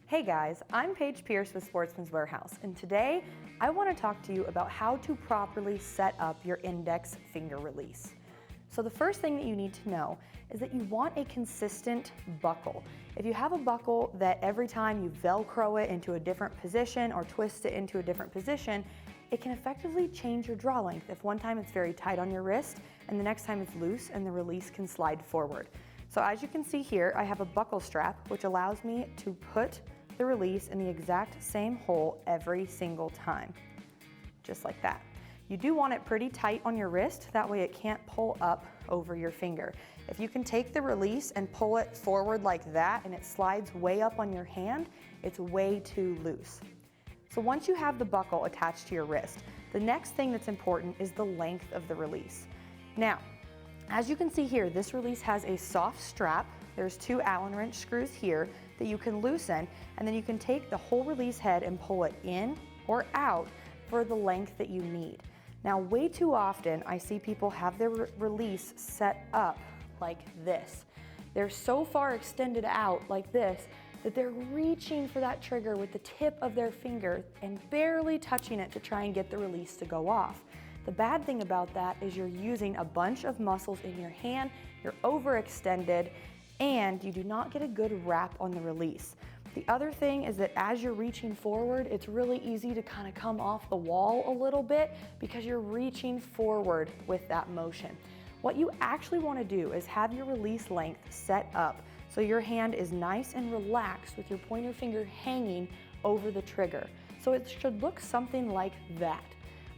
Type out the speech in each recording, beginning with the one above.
Hey guys, I'm Paige Pearce with Sportsman's Warehouse, and today I want to talk to you about how to properly set up your index finger release. So the first thing that you need to know is that you want a consistent buckle. If you have a buckle that every time you Velcro it into a different position or twist it into a different position, it can effectively change your draw length if one time it's very tight on your wrist and the next time it's loose and the release can slide forward. So as you can see here, I have a buckle strap which allows me to put the release in the exact same hole every single time, just like that. You do want it pretty tight on your wrist, that way it can't pull up over your finger. If you can take the release and pull it forward like that and it slides way up on your hand, it's way too loose. So once you have the buckle attached to your wrist, the next thing that's important is the length of the release. Now, as you can see here, this release has a soft strap. There's 2 Allen wrench screws here that you can loosen, and then you can take the whole release head and pull it in or out for the length that you need. Now, way too often I see people have their release set up like this. They're so far extended out like this that they're reaching for that trigger with the tip of their finger and barely touching it to try and get the release to go off. The bad thing about that is you're using a bunch of muscles in your hand, you're overextended, and you do not get a good wrap on the release. The other thing is that as you're reaching forward, it's really easy to kind of come off the wall a little bit because you're reaching forward with that motion. What you actually want to do is have your release length set up so your hand is nice and relaxed with your pointer finger hanging over the trigger. So it should look something like that.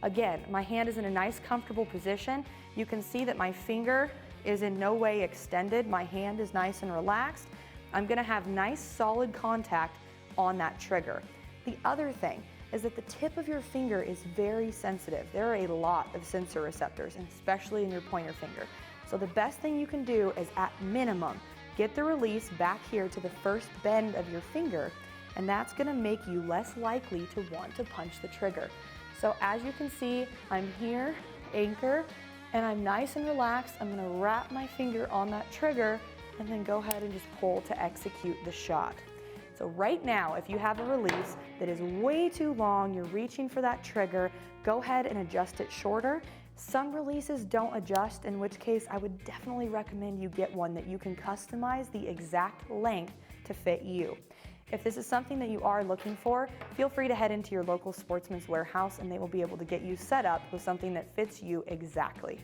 Again, my hand is in a nice comfortable position. You can see that my finger is in no way extended. My hand is nice and relaxed. I'm gonna have nice solid contact on that trigger. The other thing is that the tip of your finger is very sensitive. There are a lot of sensor receptors, and especially in your pointer finger. So the best thing you can do is at minimum, get the release back here to the first bend of your finger, and that's gonna make you less likely to want to punch the trigger. So as you can see, I'm here, anchor, and I'm nice and relaxed. I'm gonna wrap my finger on that trigger and then go ahead and just pull to execute the shot. So right now, if you have a release that is way too long, you're reaching for that trigger, go ahead and adjust it shorter. Some releases don't adjust, in which case I would definitely recommend you get one that you can customize the exact length to fit you. If this is something that you are looking for, feel free to head into your local Sportsman's Warehouse and they will be able to get you set up with something that fits you exactly.